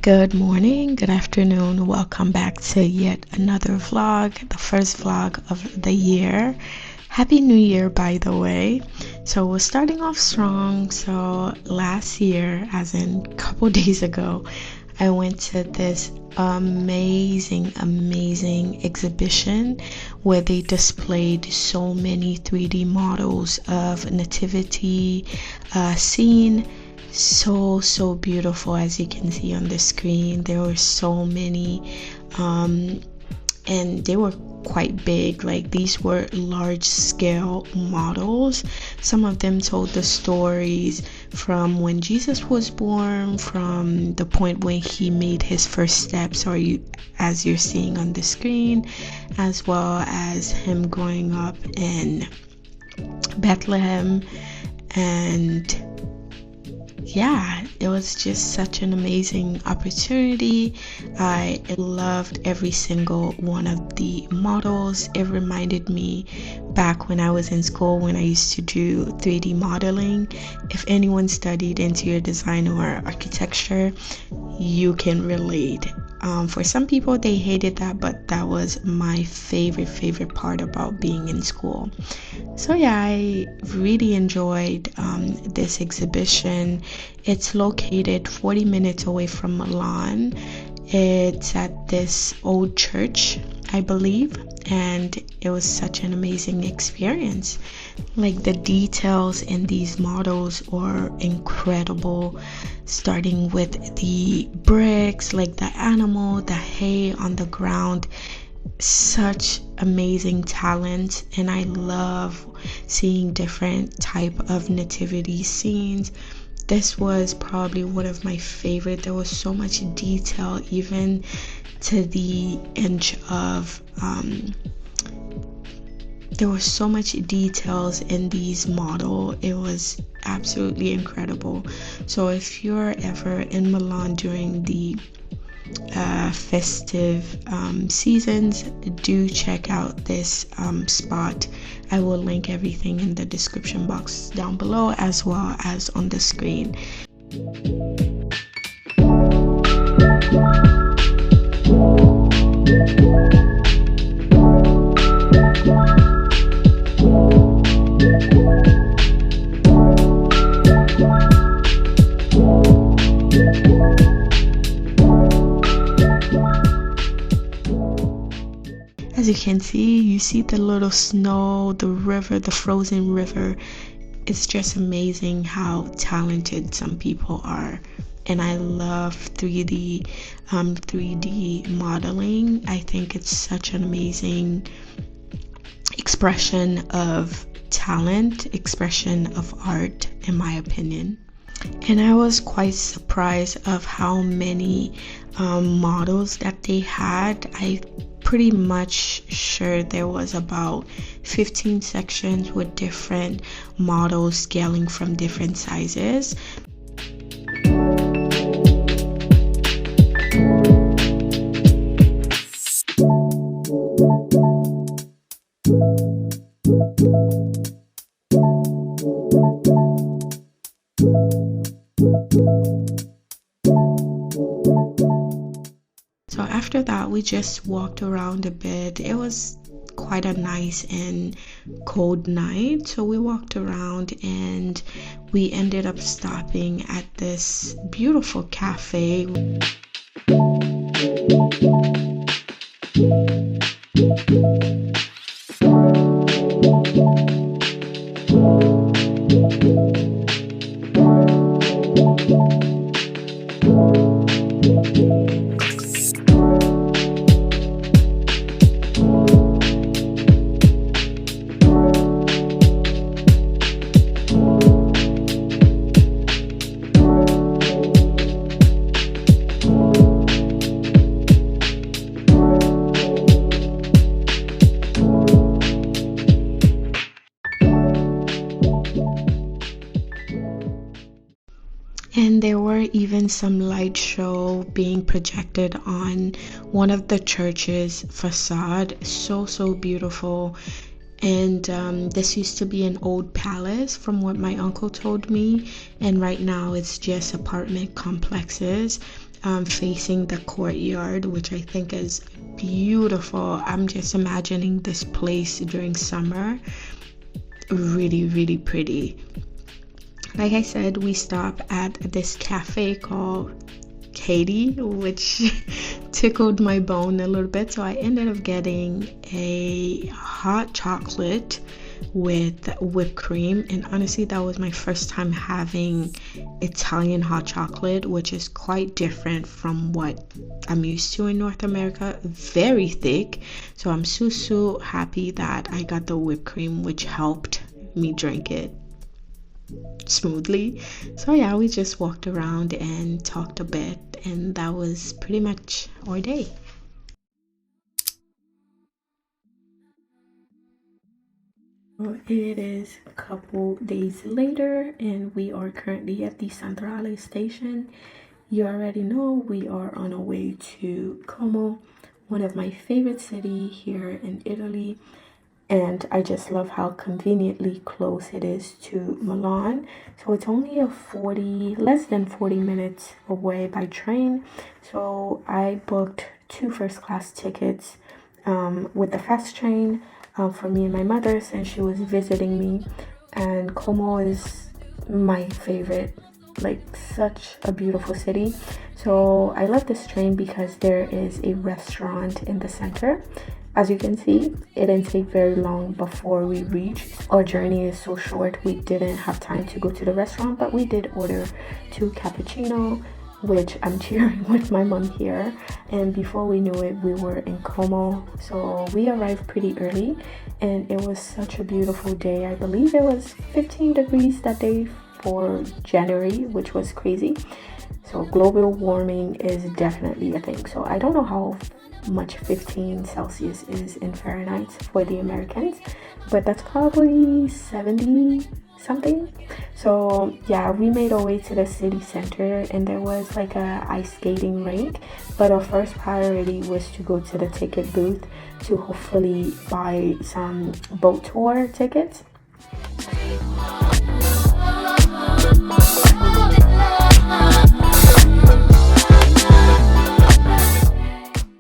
Good morning, good afternoon. Welcome back to yet another vlog, the first vlog of the year. Happy New Year, by the way. So we're starting off strong. So last year, as in a couple days ago, I went to this amazing exhibition where they displayed so many 3D models of nativity scene. So beautiful, as you can see on the screen. There were so many and they were quite big. Like, these were large scale models. Some of them told the stories from when Jesus was born, from the point when he made his first steps, or as you're seeing on the screen, as well as him growing up in Bethlehem. And yeah, it was just such an amazing opportunity. I loved every single one of the models. It reminded me back when I was in school, when I used to do 3D modeling. If anyone studied interior design or architecture, you can relate. For some people, they hated that, but that was my favorite part about being in school. So yeah, I really enjoyed this exhibition. It's located 40 minutes away from Milan. It's at this old church, I believe, and it was such an amazing experience. Like, the details in these models are incredible, starting with the bricks, like the animal, the hay on the ground. Such amazing talent, and I love seeing different type of nativity scenes. This was probably one of my favorite. There was so much detail, even to the inch of there were so much details in these model. It was absolutely incredible. So if you're ever in Milan during the festive seasons, do check out this spot. I will link everything in the description box down below, as well as on the screen. As you can see, you see the little snow, the river, the frozen river. It's just amazing how talented some people are. And I love 3D modeling. I think it's such an amazing expression of talent, expression of art, in my opinion. And I was quite surprised of how many models that they had. I pretty much sure there was about 15 sections with different models scaling from different sizes. So after that, we just walked around a bit. It was quite a nice and cold night, so we walked around and we ended up stopping at this beautiful cafe. And there were even some light show being projected on one of the church's facade. So beautiful. And this used to be an old palace, from what my uncle told me, and right now it's just apartment complexes. facing the courtyard, which I think is beautiful. I'm just imagining this place during summer. Really, really pretty. Like I said, we stopped at this cafe called Katie, which tickled my bone a little bit. So I ended up getting a hot chocolate with whipped cream, and honestly that was my first time having Italian hot chocolate, which is quite different from what I'm used to in North America. Very thick, so I'm so happy that I got the whipped cream, which helped me drink it smoothly. So yeah, we just walked around and talked a bit, and that was pretty much our day. It is a couple days later, and we are currently at the Centrale station. You already know we are on our way to Como, one of my favorite cities here in Italy. And I just love how conveniently close it is to Milan. So it's only less than 40 minutes away by train. So I booked 2 first class tickets with the fast train for me and my mother, since she was visiting me. And Como is my favorite, like such a beautiful city. So I love this train because there is a restaurant in the center. As you can see, it didn't take very long before we reached. Our journey is so short, we didn't have time to go to the restaurant, but we did order 2 cappuccino, which I'm cheering with my mom here. And before we knew it, we were in Como. So we arrived pretty early, and it was such a beautiful day. I believe it was 15 degrees that day for January, which was crazy. So global warming is definitely a thing. So I don't know how much 15 Celsius is in Fahrenheit for the Americans, but that's probably 70 something. So yeah, we made our way to the city center, and there was like a ice skating rink, but our first priority was to go to the ticket booth to hopefully buy some boat tour tickets.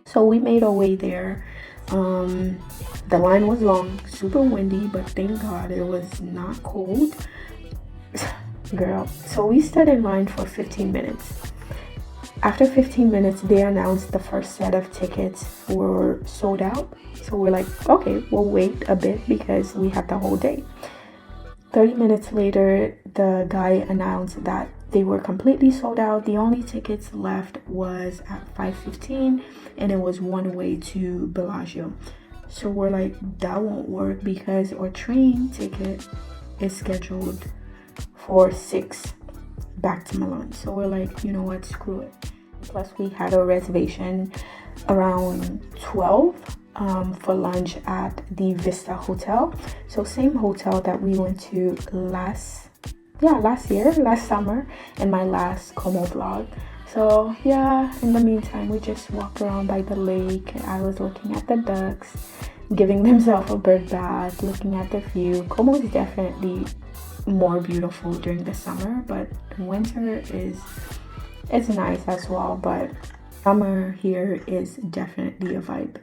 So we made our way there. The line was long, super windy, but thank God it was not cold. Girl, so we stood in line for 15 minutes. After 15 minutes, they announced the first set of tickets were sold out. So we're like, okay, we'll wait a bit because we have the whole day. 30 minutes later, the guy announced that they were completely sold out. The only tickets left was at 5:15, and it was one way to Bellagio. So we're like, that won't work because our train ticket is scheduled for 6 back to Milan. So we're like, you know what, screw it. Plus we had a reservation around 12 for lunch at the Vista Hotel. So same hotel that we went to last summer in my last Como vlog. So yeah, in the meantime, we just walked around by the lake. I was looking at the ducks giving themselves a bird bath, looking at the view. Como is definitely more beautiful during the summer, but winter it's nice as well, but summer here is definitely a vibe.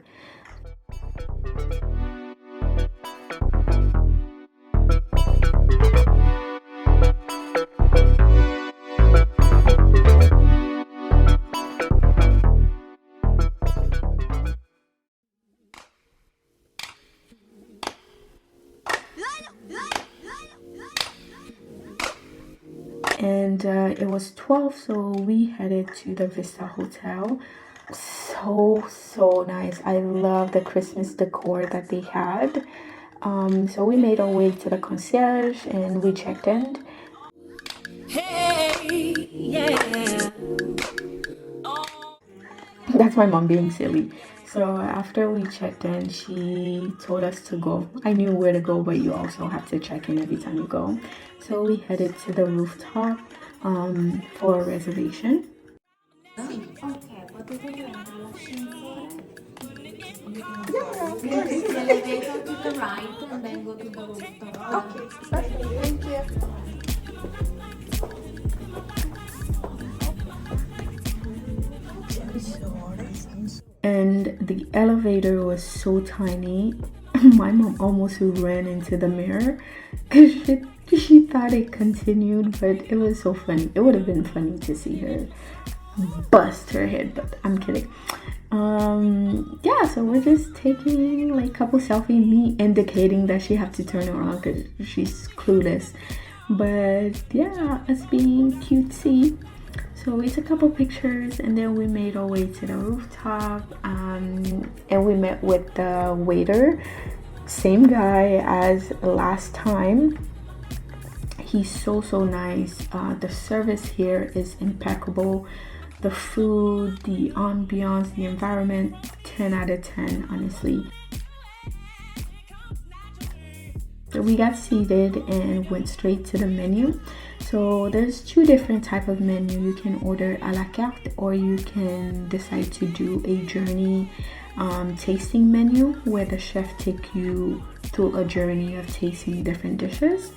And it was 12, so we headed to the Vista Hotel. So nice. I love the Christmas decor that they had. So we made our way to the concierge and we checked in. Hey, yeah. That's my mom being silly. So after we checked in, she told us to go. I knew where to go, but you also have to check in every time you go. So we headed to the rooftop for a reservation. Thank you. the elevator was so tiny. My mom almost ran into the mirror because she thought it continued, but it was so funny. It would have been funny to see her bust her head, but I'm kidding. Yeah, so we're just taking like a couple selfies, me indicating that she have to turn around because she's clueless. But yeah, us being cutesy. So we took a couple pictures and then we made our way to the rooftop, and we met with the waiter, same guy as last time. He's so nice. The service here is impeccable. The food, the ambiance, the environment, 10 out of 10, honestly. So we got seated and went straight to the menu. So there's two different type of menu. You can order a la carte, or you can decide to do a journey tasting menu where the chef take you through a journey of tasting different dishes.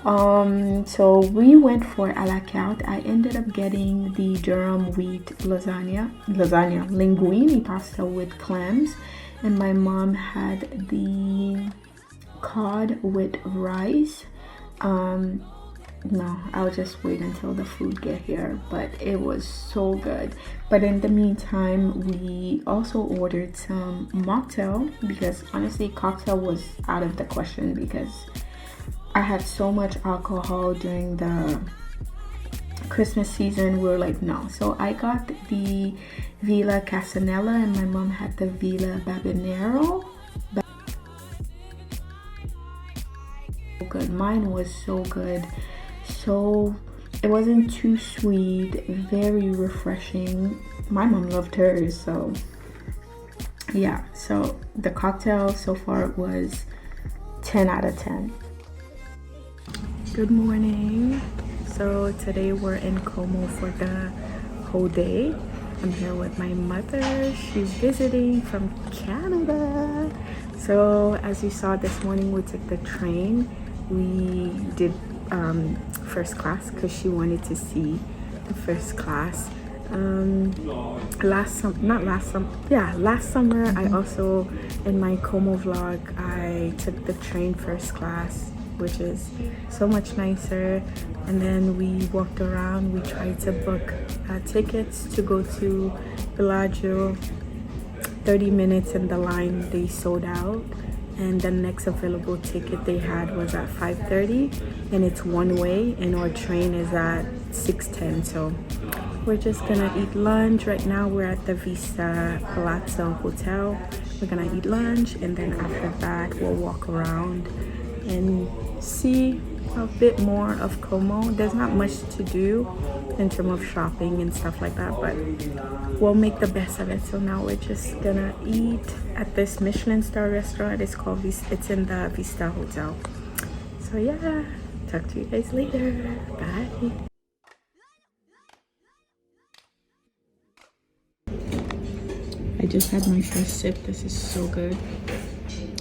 So we went for a la carte. I ended up getting the durum wheat lasagna linguine pasta with clams, and my mom had the cod with rice. No, I'll just wait until the food get here, but it was so good. But in the meantime, we also ordered some mocktail, because honestly cocktail was out of the question because I had so much alcohol during the Christmas season. We were like, no. So I got the Villa Casanella and my mom had the Villa Babanero. Good. Mine was so good. So it wasn't too sweet, very refreshing. My mom loved hers, so yeah. So the cocktail so far was 10 out of 10. Good morning. So today we're in Como for the whole day. I'm here with my mother. She's visiting from Canada. So as you saw this morning, we took the train. We did first class because she wanted to see the first class. Last summer I also, in my Como vlog, I took the train first class, which is so much nicer. And then we walked around. We tried to book tickets to go to Bellagio. 30 minutes in the line, they sold out, and the next available ticket they had was at 5:30, and it's one way, and our train is at 6:10. So we're just gonna eat lunch. Right now we're at the Vista Palazzo Hotel. We're gonna eat lunch, and then after that we'll walk around and see a bit more of Como. There's not much to do in terms of shopping and stuff like that, but we'll make the best of it. So now we're just gonna eat at this Michelin-starred restaurant. It's called it's in the Vista Hotel. So yeah, talk to you guys later. Bye. I just had my first sip. This is so good.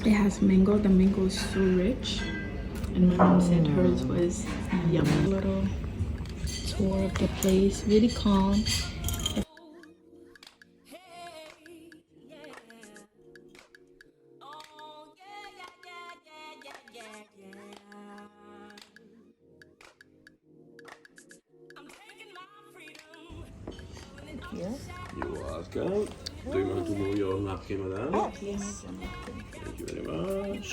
It has mango. The mango is so rich, and my mom said hers was yummy. Little tour of the place, really calm. You're welcome. Do you want to move your napkin, madam? Oh, yes. Thank you very much.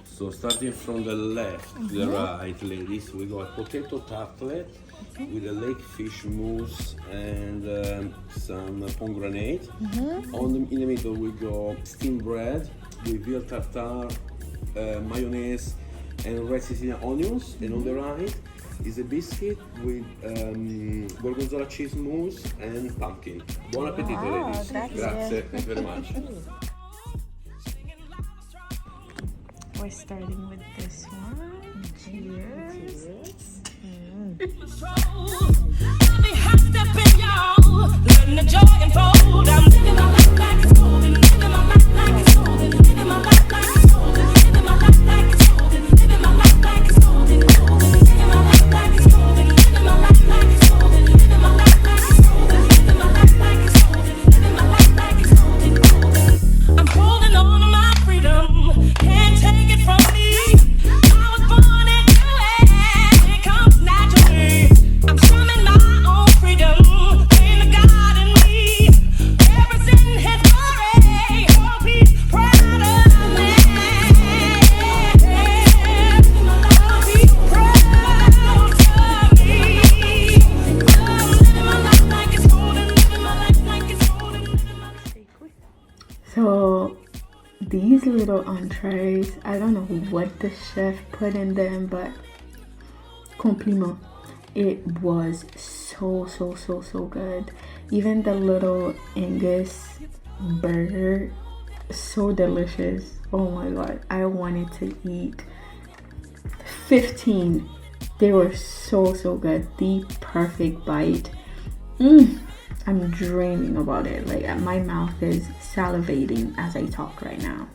So starting from the left to the right, ladies, we got potato tartlet with a lake fish mousse and some pomegranate. In the middle, we got steamed bread with veal tartare, mayonnaise, and red Sicilian onions. And on the right is a biscuit with gorgonzola cheese mousse and pumpkin. Buon appetito, ladies. Grazie. Thank you very much. We're starting with this one. Cheers. little entrees. I don't know what the chef put in them, but compliment. It was so good. Even the little Angus burger, so delicious. Oh my god, I wanted to eat 15. They were so good. The perfect bite. I'm dreaming about it. Like, my mouth is salivating as I talk right now.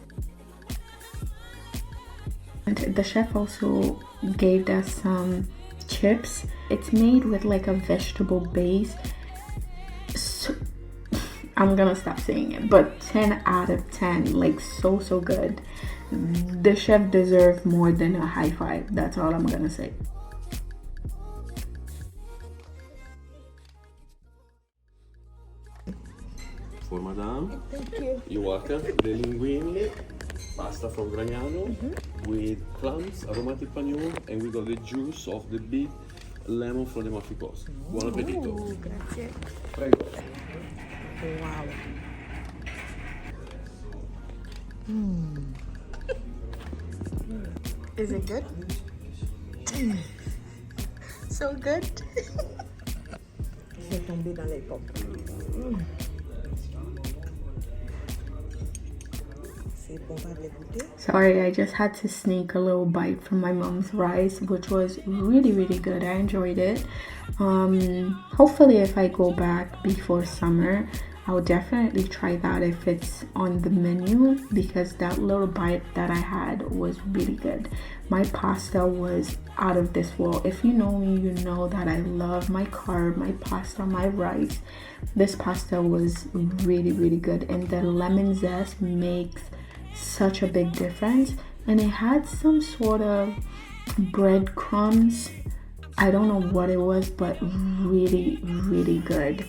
And the chef also gave us some chips. It's made with like a vegetable base. So, I'm gonna stop saying it, but 10 out of 10. Like, so good. The chef deserved more than a high five. That's all I'm gonna say. For Madame. Thank you. You're welcome. The linguine, pasta from Gragnano with clams, aromatic panure, and we got the juice of the big lemon from the Mafficosa. Buon appetito. Grazie. Prego. Wow. Is it good? So good. C'est tombé dans les pommes. Sorry, I just had to sneak a little bite from my mom's rice, which was really good. I enjoyed it. Hopefully if I go back before summer, I'll definitely try that if it's on the menu, because that little bite that I had was really good. My pasta was out of this world. If you know me, you know that I love my carb, my pasta, my rice. This pasta was really good, and the lemon zest makes such a big difference. And it had some sort of breadcrumbs. I don't know what it was, but really good.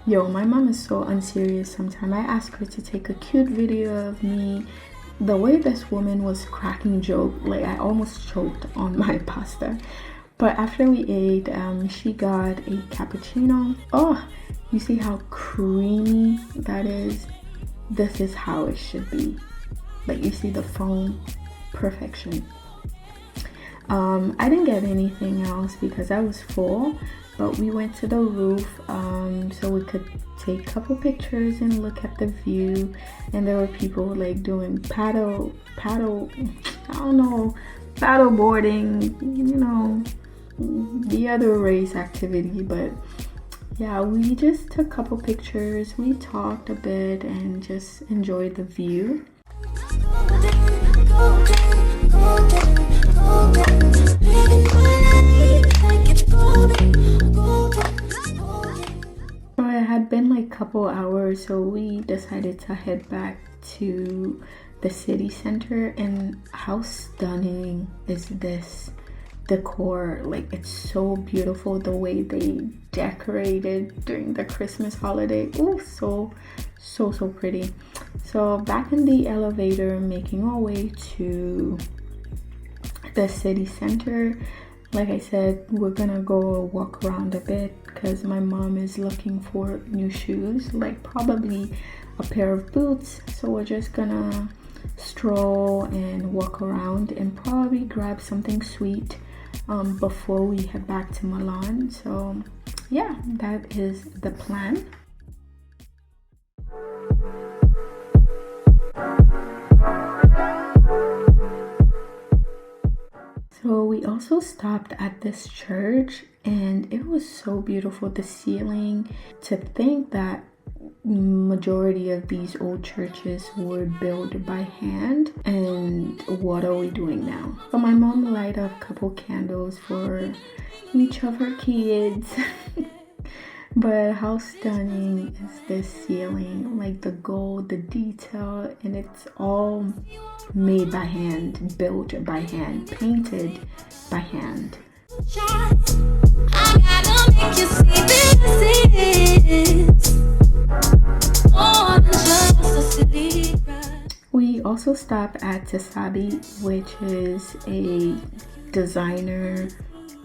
Yo, my mom is so unserious sometimes. I ask her to take a cute video of me. The way this woman was cracking joke, like I almost choked on my pasta. But after we ate, she got a cappuccino. Oh, you see how creamy that is? This is how it should be. Like, you see the foam? Perfection. I didn't get anything else because I was full. But we went to the roof so we could take a couple pictures and look at the view. And there were people like doing paddle boarding, you know, the other race activity. But yeah, we just took a couple pictures, we talked a bit, and just enjoyed the view. So it had been like a couple hours, so we decided to head back to the city center. And how stunning is this decor? Like, it's so beautiful the way they decorated during the Christmas holiday. Oh, so pretty. So back in the elevator, making our way to the city center. Like I said, we're gonna go walk around a bit because my mom is looking for new shoes, like probably a pair of boots. So we're just gonna stroll and walk around and probably grab something sweet before we head back to Milan. So yeah, that is the plan. So we also stopped at this church and it was so beautiful, the ceiling. To think that majority of these old churches were built by hand. And what are we doing now? So my mom lighted up a couple candles for each of her kids. But how stunning is this ceiling? Like the gold, the detail, and it's all made by hand, built by hand, painted by hand. I gotta make you see this is more than just a city ride. We also stopped at Tasabi, which is a designer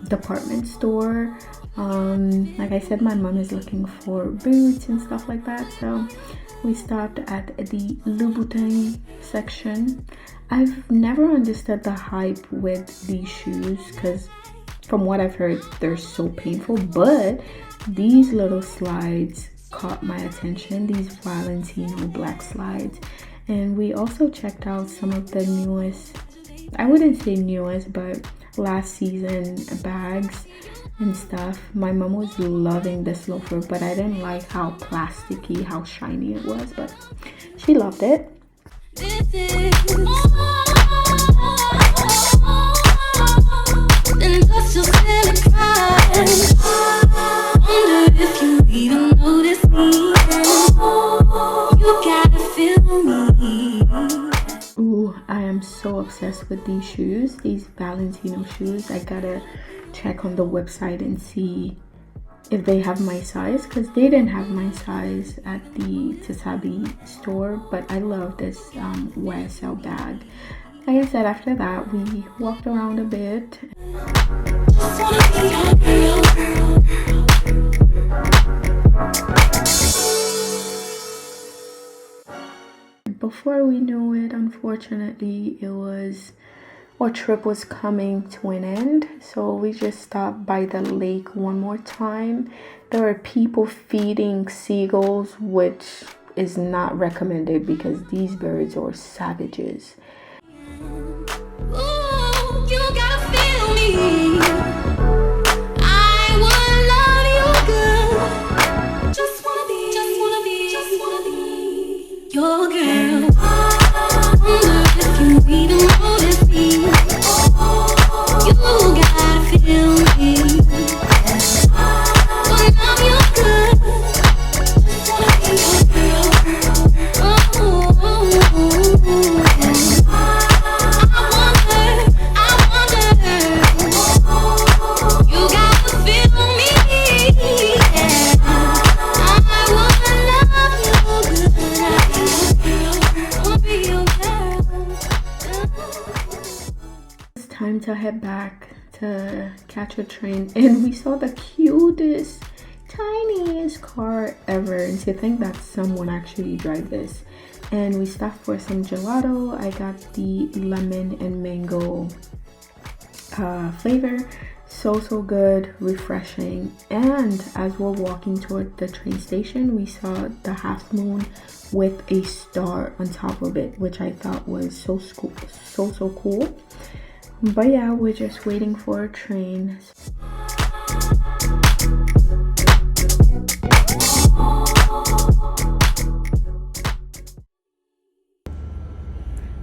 department store. Like I said, my mom is looking for boots and stuff like that, so we stopped at the Louboutin section. I've never understood the hype with these shoes because from what I've heard, they're so painful, but these little slides caught my attention, these Valentino black slides. And we also checked out some of the newest, I wouldn't say newest, but last season bags and stuff. My mom was loving this loafer, but I didn't like how plasticky, how shiny it was, but she loved it. Ooh, I am so obsessed with these shoes, these Valentino shoes. I gotta check on the website and see if they have my size, because they didn't have my size at the Tasabi store, but I love this YSL bag. Like I said, after that we walked around a bit. Before we knew it, unfortunately, our trip was coming to an end, so we just stopped by the lake one more time. There are people feeding seagulls, which is not recommended because these birds are savages. Ooh, you gotta feel me. I wanna love you good. Just wanna be your girl. Wonder if you even notice me. You gotta feel me. Wanna love you good. Just wanna be your girl. Oh, I wonder. You gotta feel me. I wanna love you good. It's time to head back to catch a train, and we saw the cutest, tiniest car ever, and to think that someone actually drive this. And we stopped for some gelato. I got the lemon and mango flavor. So good, refreshing. And as we're walking toward the train station, we saw the half moon with a star on top of it, which I thought was so cool. But yeah, we're just waiting for a train.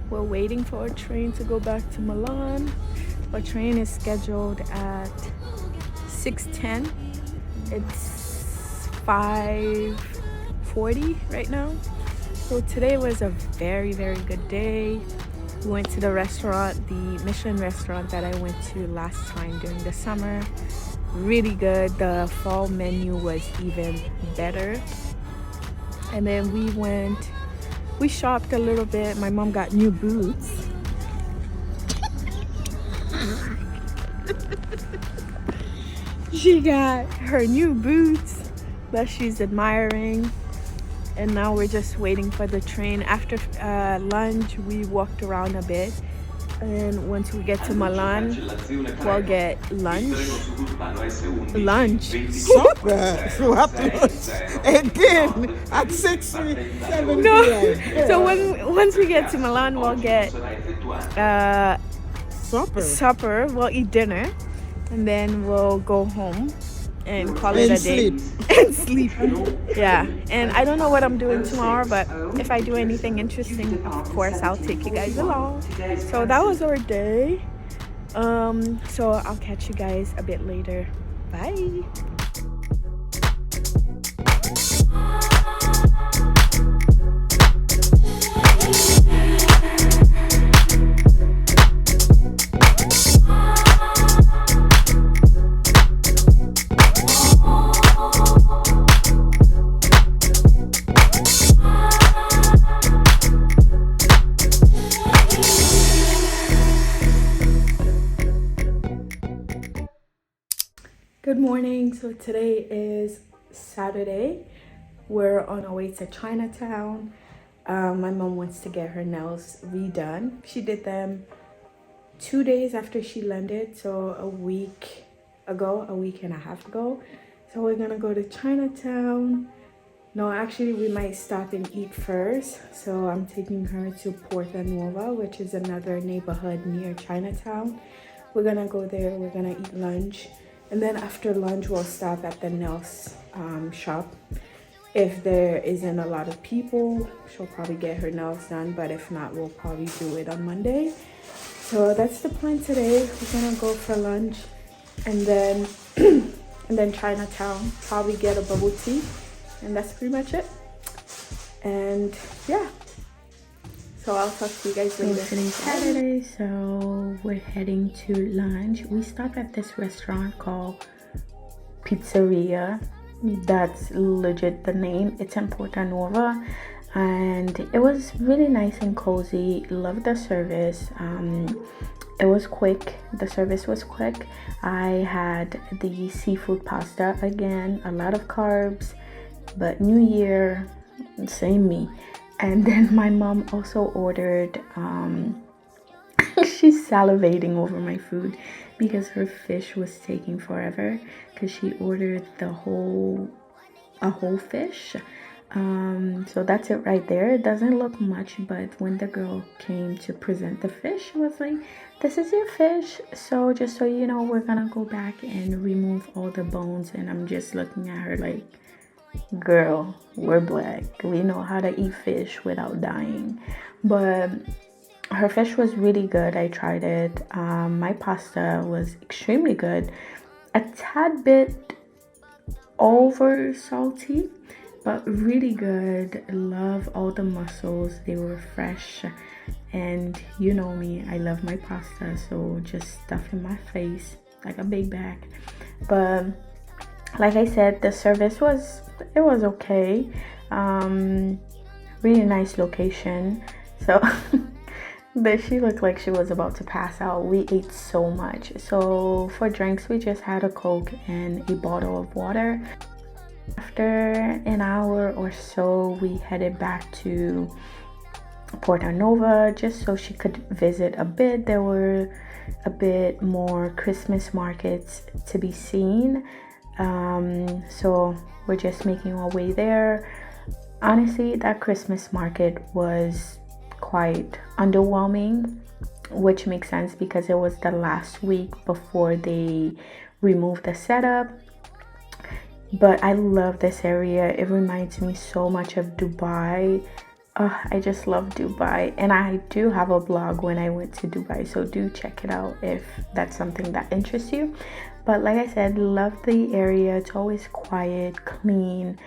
We're waiting for a train to go back to Milan. Our train is scheduled at 6:10. It's 5:40 right now. So today was a very good day. We went to the restaurant, the Michelin restaurant that I went to last time during the summer. Really good. The fall menu was even better. And then we shopped a little bit. My mom got new boots. She got her new boots that she's admiring. And now we're just waiting for the train. After lunch, we walked around a bit. And once we get to Milan, we'll get lunch. Supper? What lunch? Again, at 6, 7 No. p.m. So once we get to Milan, we'll get supper. We'll eat dinner. And then we'll go home and call it a day. And sleep. Yeah. And I don't know what I'm doing tomorrow, but if I do anything interesting, of course I'll take you guys along. So that was our day. So I'll catch you guys a bit later. Bye. morning. So today is Saturday. We're on our way to Chinatown. My mom wants to get her nails redone. She did them 2 days after she landed, so a week and a half ago. So we're gonna go to Chinatown. No, actually we might stop and eat first. So I'm taking her to Porta Nuova, which is another neighborhood near Chinatown. We're gonna go there, we're gonna eat lunch, and then after lunch we'll stop at the nails shop. If there isn't a lot of people, she'll probably get her nails done, but if not, we'll probably do it on Monday. So that's the plan today. We're gonna go for lunch and then and then Chinatown, probably get a bubble tea, and that's pretty much it. And yeah, so I'll talk to you guys later. Today's Saturday, so we're heading to lunch. We stopped at this restaurant called Pizzeria. That's legit the name. It's in Porta Nuova, and it was really nice and cozy. Loved the service. It was quick. The service was quick. I had the seafood pasta again, a lot of carbs, but New Year, same me. And then my mom also ordered she's salivating over my food because her fish was taking forever, because she ordered a whole fish. So that's it right there. It doesn't look much, but when the girl came to present the fish, she was like, this is your fish, so just so you know, we're gonna go back and remove all the bones. And I'm just looking at her like, girl, we're black, we know how to eat fish without dying. But her fish was really good. I tried it. My pasta was extremely good, a tad bit over salty, but really good. Love all the mussels, they were fresh, and you know me, I love my pasta, so just stuff in my face like a big bag. But like I said, the service was okay. Really nice location. So but she looked like she was about to pass out. We ate so much. So for drinks, we just had a Coke and a bottle of water. After an hour or so, we headed back to Porta Nuova just so she could visit a bit. There were a bit more Christmas markets to be seen. So we're just making our way there. Honestly, that Christmas market was quite underwhelming, which makes sense because it was the last week before they removed the setup. But I love this area. It reminds me so much of Dubai. I just love Dubai, and I do have a blog when I went to Dubai, so do check it out if that's something that interests you. But like I said, love the area. It's always quiet, clean.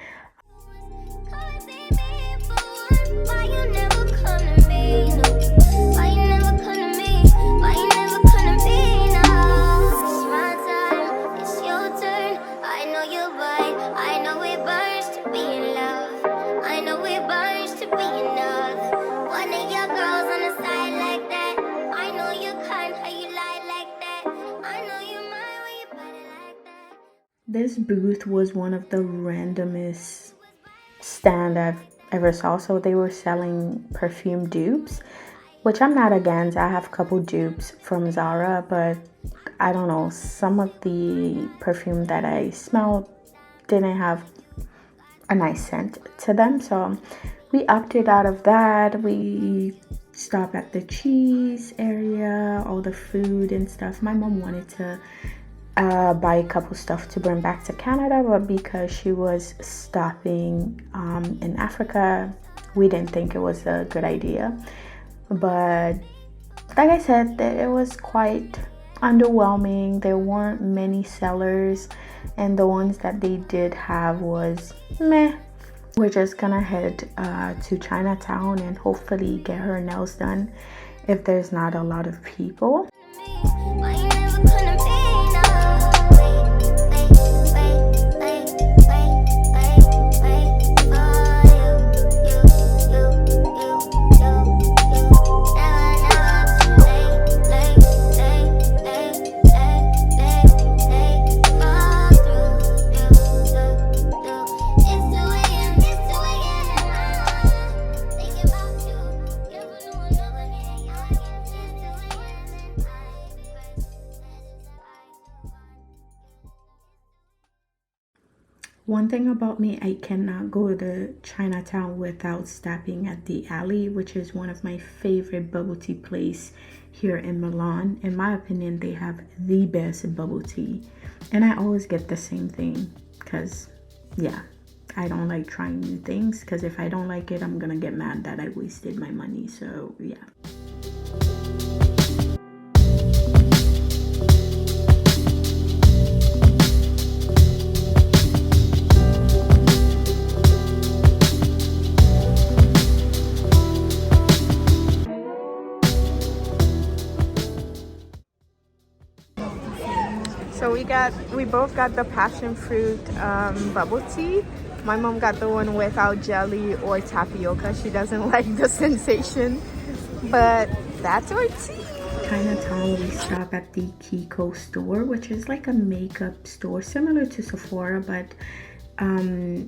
This booth was one of the randomest stand I've ever saw. So they were selling perfume dupes, which I'm not against. I have a couple dupes from Zara, but I don't know, some of the perfume that I smelled didn't have a nice scent to them. So we opted out of that. We stopped at the cheese area, all the food and stuff. My mom wanted to buy a couple stuff to bring back to Canada, but because she was stopping in Africa, we didn't think it was a good idea. But like I said, it was quite underwhelming. There weren't many sellers, and the ones that they did have was meh. We're just gonna head to Chinatown and hopefully get her nails done if there's not a lot of people. One thing about me, I cannot go to Chinatown without stopping at the Alley, which is one of my favorite bubble tea place here in Milan. In my opinion, they have the best bubble tea. And I always get the same thing because, yeah, I don't like trying new things because if I don't like it, I'm gonna get mad that I wasted my money. So, yeah. So we both got the passion fruit bubble tea. My mom got the one without jelly or tapioca. She doesn't like the sensation, but that's our tea. Chinatown, we stop at the Kiko store, which is like a makeup store similar to Sephora, but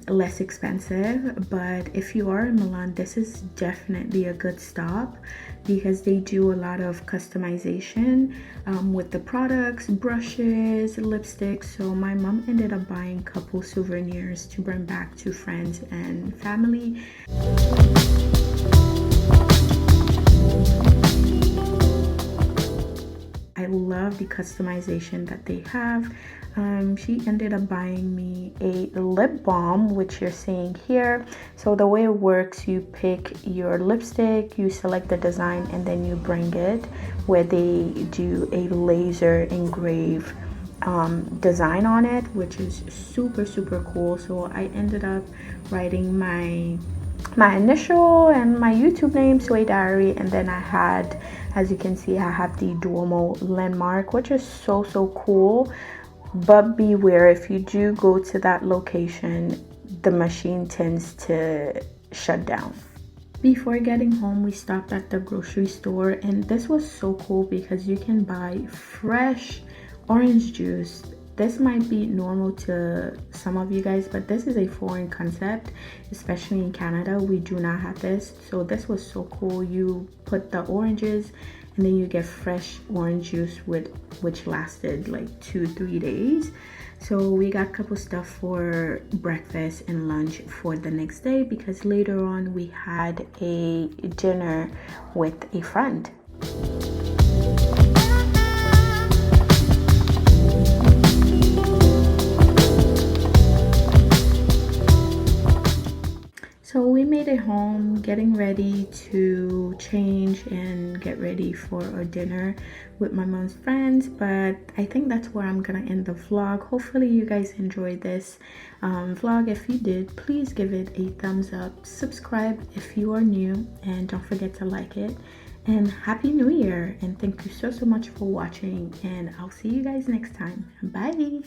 less expensive. But if you are in Milan, this is definitely a good stop because they do a lot of customization with the products, brushes, lipsticks. So my mom ended up buying a couple souvenirs to bring back to friends and family. I love the customization that they have. She ended up buying me a lip balm, which you're seeing here. So the way it works, you pick your lipstick, you select the design, and then you bring it where they do a laser engrave design on it, which is super cool. So I ended up writing my initial and my YouTube name, SWEDIARY, and then I had, as you can see, I have the Duomo landmark, which is so cool. But beware, if you do go to that location, the machine tends to shut down. Before getting home, we stopped at the grocery store, and this was so cool because you can buy fresh orange juice. This might be normal to some of you guys, but this is a foreign concept, especially in Canada. We do not have this. So this was so cool. You put the oranges and then you get fresh orange juice which lasted like 2-3 days. So we got a couple stuff for breakfast and lunch for the next day because later on we had a dinner with a friend. So we made it home, getting ready to change and get ready for our dinner with my mom's friends. But I think that's where I'm gonna end the vlog. Hopefully you guys enjoyed this vlog. If you did, please give it a thumbs up, subscribe if you are new, and don't forget to like it. And Happy New Year, and thank you so much for watching, and I'll see you guys next time. Bye.